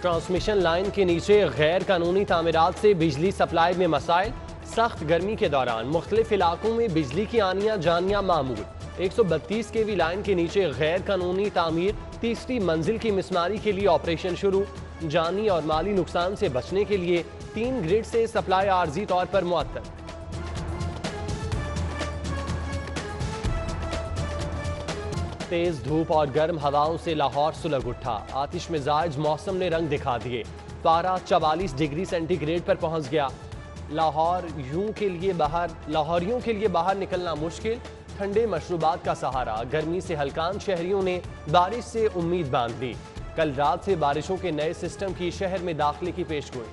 Transmission line के नीचे गैर कानूनी तामीरात से बिजली सप्लाई में मसाइल। सख्त गर्मी के दौरान मुख्तलिफ इलाकों में बिजली की आनियाँ जानियाँ मामूल। 132 kV लाइन के नीचे गैर कानूनी तामीर, तीसरी मंजिल की मिसमारी के लिए ऑपरेशन शुरू। जानी और माली नुकसान से बचने के लिए 3 ग्रिड से सप्लाई आर्जी तौर पर मुअत्तल। तेज धूप और गर्म हवाओं से लाहौर सुलग उठा। आतिश मिजाज मौसम ने रंग दिखा दिए। पारा 44 डिग्री सेंटीग्रेड पर पहुंच गया। लाहौरियों के लिए बाहर निकलना मुश्किल। ठंडे मशरूबात का सहारा। गर्मी से हलकान शहरियों ने बारिश से उम्मीद बांध ली। कल रात से बारिशों के नए सिस्टम की शहर में दाखिले की पेशगोई।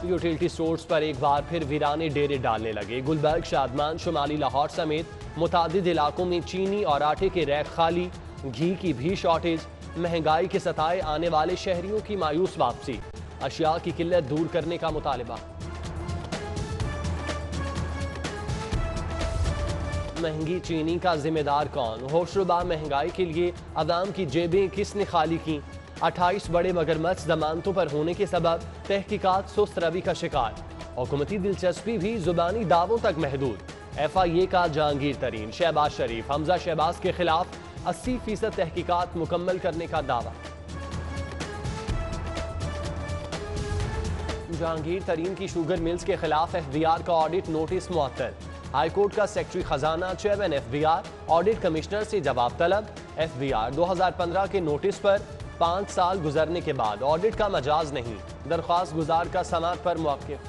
यूटिलिटी स्टोर्स पर एक बार फिर वीराने डेरे डालने लगे। गुलबर्ग, शादमान, शुमाली लाहौर समेत मुतादिद इलाकों में चीनी और आटे के रैक खाली। घी की भी शॉर्टेज। महंगाई के सताए आने वाले शहरियों की मायूस वापसी। अशिया की किल्लत दूर करने का मुतालबा। महंगी चीनी का जिम्मेदार कौन? होशरुबा महंगाई के लिए अवाम की जेबें किसने खाली की? 28 बड़े मगरमच्छ जमानतों पर होने के सबब तहकीकात सुस्त रवि का शिकार। हुकूमती दिलचस्पी भी जुबानी दावों तक महदूद। FIA का जहांगीर तरीन शहबाज शरीफ, हमजा शहबाज के खिलाफ 80% तहकीकात मुकम्मल करने का दावा। जहांगीर तरीन की शुगर मिल्स के खिलाफ FBR का ऑडिट नोटिस मुअत्तल। हाईकोर्ट का सेक्रेटरी खजाना चेयरमैन FBR ऑडिट कमिश्नर से जवाब तलब। FBR 2015 के नोटिस पर 5 साल गुजरने के बाद ऑडिट का मजाज नहीं। दरख्वास्त गुजार का समात पर मौक़िफ़।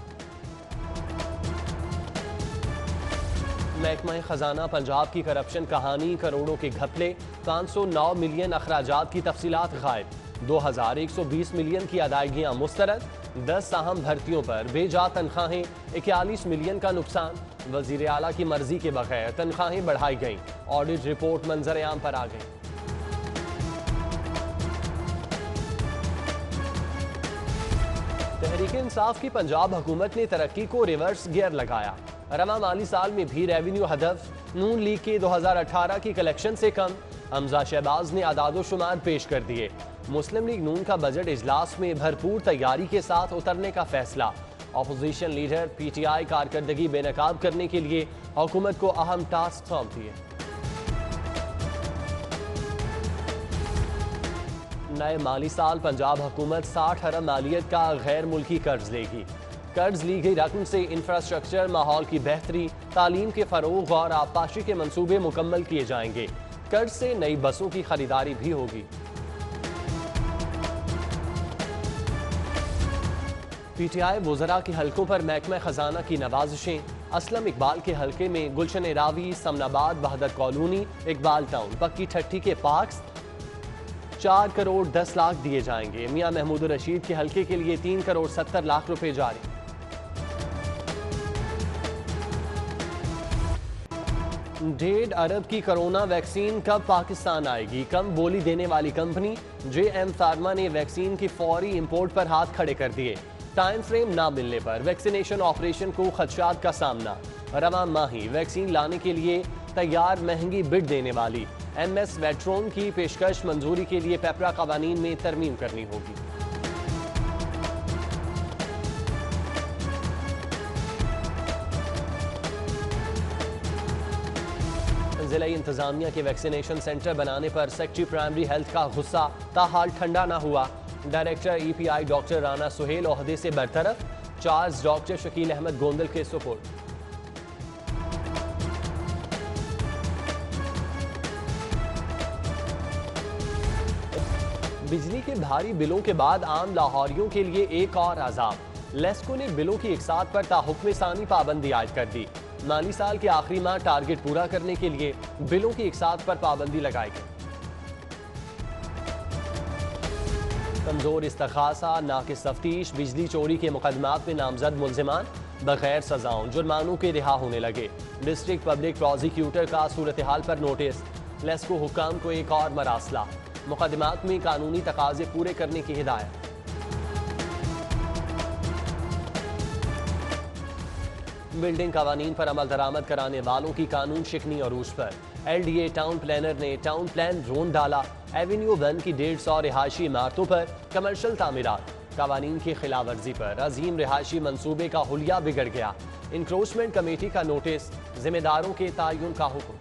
महकमा खजाना पंजाब की करप्शन कहानी, करोड़ों के घपले। 509 मिलियन अखराजात की तफसीलात गायब। 2120 मिलियन की अदायगियाँ मुस्तरद। 10 अहम भर्तियों पर बेजा तनख्वाहें। 41 मिलियन का नुकसान। वजीर आला की मर्जी के बगैर तनख्वाहें बढ़ाई गईं। ऑडिट रिपोर्ट मंजर आम पर आ गई। तहरीक इंसाफ की पंजाब हुकूमत ने तरक्की को रिवर्स गियर लगाया। रवा माली साल में भी रेवेन्यू हदफ नून लीग के 2018 की कलेक्शन से कम। हमजा शहबाज ने अदादो शुमार पेश कर दिए। मुस्लिम लीग नून का बजट इजलास में भरपूर तैयारी के साथ उतरने का फैसला। अपोजिशन लीडर PTI कारकर्दगी बेनकाब करने के लिए हुकूमत को अहम टास्क सौंप दिए। नए माली साल पंजाब हुकूमत 60 अरब मालियत का गैर मुल्की कर्ज लेगी। कर्ज ली गई रकम से इंफ्रास्ट्रक्चर, माहौल की बेहतरी, तालीम के फरोग और आबपाशी के मंसूबे मुकम्मल किए जाएंगे। कर्ज से नई बसों की खरीदारी भी होगी। PTI वुज़रा के हलकों पर महकमा खजाना की नवाजिशें। असलम इकबाल के हलके में गुलशन रावी, समनाबाद, बहादुर कॉलोनी, इकबाल टाउन, पक्की ठट्टी के पार्क्स 4 करोड़ 10 लाख दिए जाएंगे। मियां महमूद रशीद के हलके के लिए 3 करोड़ 70 लाख रुपए जारी। 1.5 अरब की कोरोना वैक्सीन कब पाकिस्तान आएगी? कम बोली देने वाली कंपनी JM फार्मा ने वैक्सीन की फौरी इंपोर्ट पर हाथ खड़े कर दिए। टाइम फ्रेम ना मिलने पर वैक्सीनेशन ऑपरेशन को खदशात का सामना। रवा माही वैक्सीन लाने के लिए तैयार, महंगी बिड देने वाली। MS वेट्रोन की पेशकश मंजूरी के लिए पेपरा कवानीन में तरमीम करनी होगी। जिला इंतजामिया के वैक्सीनेशन सेंटर बनाने पर सेक्रेटरी प्राइमरी हेल्थ का गुस्सा ताहाल ठंडा न हुआ। Director EPI doctor Rana Suhail ओहदे से बरतरफ। चार्ज डॉक्टर शकील अहमद गोंदल के सुपुर्द। बिजली के भारी बिलों के बाद आम लाहौरियों के लिए एक और अजाब। लेस्को ने बिलों की इकसात पर ताहुक्म सानी पाबंदी आयद कर दी। माली साल के आखिरी माह टारगेट पूरा करने के लिए बिलों की इकसात पर पाबंदी लगाई गई। कमजोर इस्तखासा, नाकिस तफ्तीश, बिजली चोरी के मुकदमात में नामजद मुल्जिमान बगैर सजाओं जुर्मानों के रिहा होने लगे। डिस्ट्रिक्ट पब्लिक प्रोसिक्यूटर का सूरत हाल पर नोटिस। लेस्को हुक्काम को एक और मरासला। मुकदमात में कानूनी तकाजे पूरे करने की हिदायत। बिल्डिंग कवानीन पर अमल दरामद कराने वालों की कानून शिकनी अरूज पर। LDA टाउन प्लानर ने टाउन प्लान ड्रोन डाला। एवेन्यू 1 की 150 रिहायशी इमारतों पर कमर्शियल तामीरात। कवानीन की खिलाफ वर्जी पर अजीम रिहायशी मंसूबे का हुलिया बिगड़ गया। इंक्रोचमेंट कमेटी का नोटिस, जिम्मेदारों के तयन का हुक्म।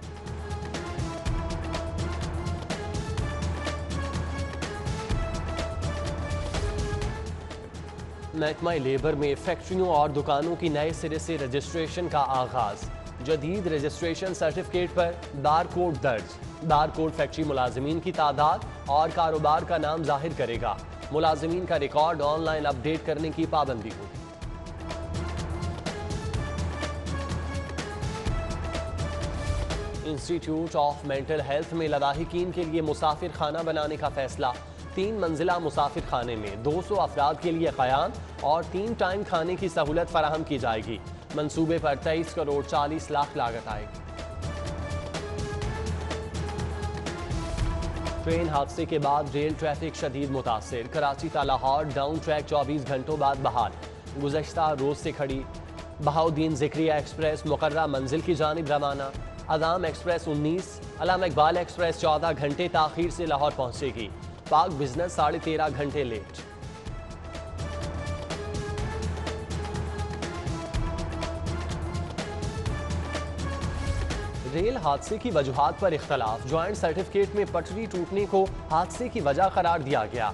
महकमा लेबर में फैक्ट्रियों और दुकानों की नए सिरे से रजिस्ट्रेशन का आगाज। जदीद रजिस्ट्रेशन सर्टिफिकेट पर बार कोड दर्ज। बार कोड फैक्ट्री मुलाजमीन की तादाद और कारोबार का नाम जाहिर करेगा। मुलाजमीन का रिकॉर्ड ऑनलाइन अपडेट करने की पाबंदी होगी। इंस्टीट्यूट ऑफ मेंटल हेल्थ में लवाहिकीन के लिए मुसाफिर खाना बनाने का फैसला। 3 मंजिला मुसाफिर खाने में 200 अफराद के लिए क़याम और 3 टाइम खाने की सहूलत फराहम की जाएगी। मंसूबे पर 23 करोड़ 40 लाख लागत आएगी। ट्रेन हादसे के बाद रेल ट्रैफिक शदीद मुतासिर। कराची ता लाहौर डाउन ट्रैक 24 घंटों बाद बहाल। गुज़श्ता रोज से खड़ी बहाउद्दीन ज़िक्रिया एक्सप्रेस मुकर्रर मंजिल की जानिब रवाना। अदाम एक्सप्रेस 19, अल्लामा इकबाल एक्सप्रेस 14 घंटे ताखीर से लाहौर पहुंचेगी। पाक बिजनेस 13.5 घंटे लेट। रेल हादसे की वजूहात पर इख्तलाफ। ज्वाइंट सर्टिफिकेट में पटरी टूटने को हादसे की वजह करार दिया गया।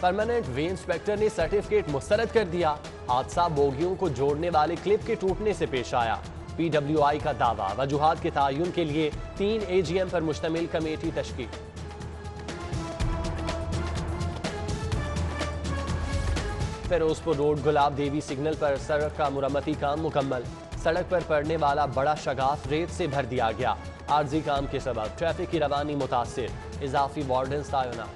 परमानेंट वे इंस्पेक्टर ने सर्टिफिकेट मुस्तरद कर दिया। हादसा बोगियों को जोड़ने वाले क्लिप के टूटने से पेश आया। PWI का दावा, वजूहात के तयन के लिए 3 AGM पर मुश्तमिल कमेटी तश्कील। फिरोजपुर रोड गुलाब देवी सिग्नल पर सड़क का मुरम्मती काम मुकम्मल। सड़क पर पड़ने वाला बड़ा शगाफ रेत से भर दिया गया। आर्जी काम के सबब ट्रैफिक की रवानी मुतासिर। इजाफी वार्डन्स तैनात।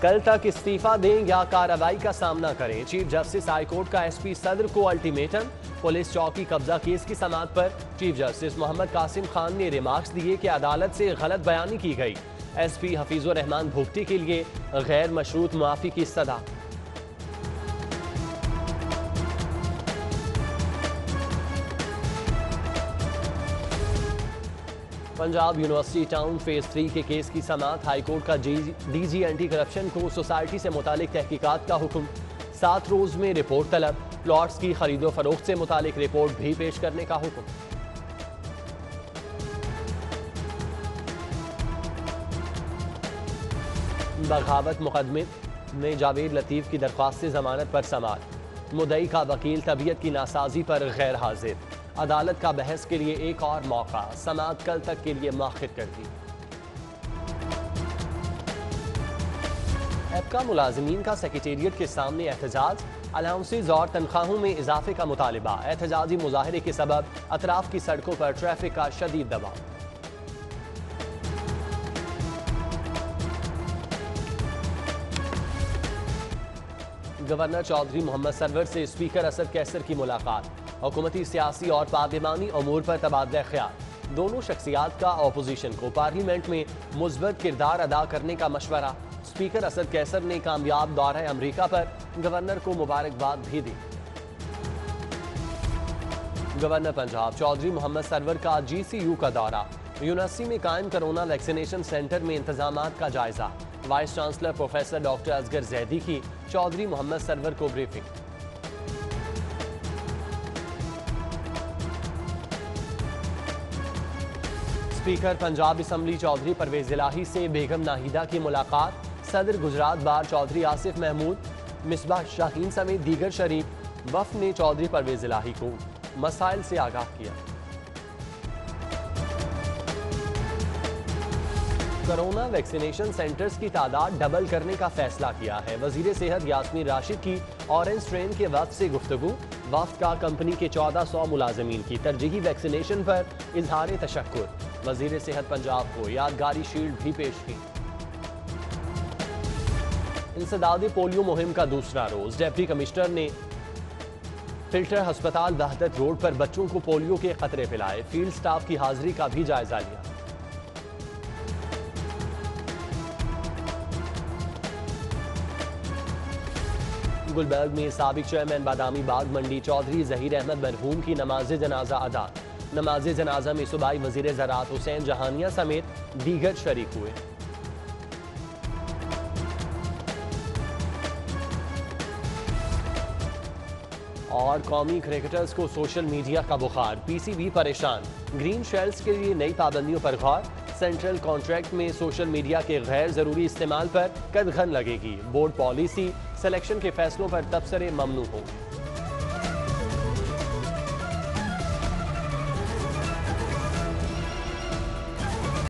कल तक इस्तीफा दें या कार्रवाई का सामना करें, चीफ जस्टिस हाईकोर्ट का SP सदर को अल्टीमेटम। पुलिस चौकी कब्जा केस की समाअत पर चीफ जस्टिस मोहम्मद कासिम खान ने रिमार्क्स दिए कि अदालत से गलत बयानी की गई। SP हफीजुर रहमान भुगटी के लिए गैर मशरूत मुआफी की सदा। पंजाब यूनिवर्सिटी टाउन फेज 3 के केस की समाअत। हाईकोर्ट का DG एंटी करप्शन को सोसाइटी से मुतालिक तहकीकात का हुक्म। 7 रोज में रिपोर्ट तलब। प्लॉट्स की खरीदो फरोख्त से मुतालिक रिपोर्ट भी पेश करने का हुक्म। बगावत मुकदमे में जावेद लतीफ की दरख्वास्त से जमानत पर समाअत। मुद्दई का वकील तबीयत की नासाजी पर गैर हाजिर। अदालत का बहस के लिए एक और मौका। समाअत कल तक के लिए मुअख्खर कर दी। एपका मुलाजमीन का सेक्रेटेरिएट के सामने एहतजाज। अलाउंसेज और तनख्वाहों में इजाफे का मुतालिबा। एहतजाजी मुजाहरे के सबब अतराफ की सड़कों पर ट्रैफिक का शदीद दबाव। गवर्नर चौधरी मोहम्मद सरवर से स्पीकर असद कैसर की मुलाकात। हुकूमती, सियासी और पार्लिमानी अमूर पर तबादला ख्याल। दोनों शख्सियात का अपोजिशन को पार्लियामेंट में मुस्बत किरदार अदा करने का मशवरा। स्पीकर असद कैसर ने कामयाब दौरा अमरीका पर गवर्नर को मुबारकबाद भी दी। गवर्नर पंजाब चौधरी मोहम्मद सरवर का GCU का दौरा। यूनिवर्सिटी में कायम कोरोना वैक्सीनेशन सेंटर में इंतजामात का जायजा। Vice chancellor professor doctor Asghar Zaidi की चौधरी मोहम्मद सरवर को briefing. Speaker Punjab assembly Chaudhry Pervaiz Elahi से बेगम नाहिदा की मुलाकात। सदर गुजरात बार चौधरी आसिफ महमूद, मिसबाह शाहीन समेत दीगर शरीक वफ़द ने चौधरी परवेज इलाही को मसाइल से आगाह किया। कोरोना वैक्सीनेशन सेंटर्स की तादाद डबल करने का फैसला किया है। वजीर सेहत यास्मीन राशिद की ऑरेंज ट्रेन के वक्त से गुफ्तगू। वफ्द का कंपनी के 1400 मुलाजमीन की तरजीही वैक्सीनेशन पर इजहार तशक्कुर। वजीर सेहत पंजाब को यादगारी शील्ड भी पेश की। इंसदाद पोलियो मुहिम का दूसरा रोज। डिप्टी कमिश्नर ने फिल्टर अस्पताल वहदत रोड पर बच्चों को पोलियो के खतरे पिलाए। फील्ड स्टाफ की हाजिरी का भी जायजा लिया। गुलबर्ग में साबिक चेयरमैन बादामी बाग मंडी चौधरी जहीर अहमद मरहूम की नमाज जनाजा अदा। नमाज जनाजा में सूबाई वजीर ज़राअत हुसैन जहानिया समेत दीगर शरीक हुए। और कौमी क्रिकेटर्स को सोशल मीडिया का बुखार, पीसीबी परेशान। ग्रीन शेल्स के लिए नई पाबंदियों पर गौर। सेंट्रल कॉन्ट्रैक्ट में सोशल मीडिया के गैर जरूरी इस्तेमाल पर कदगन लगेगी। बोर्ड पॉलिसी सिलेक्शन के फैसलों पर तबसरे ममनू होंगे।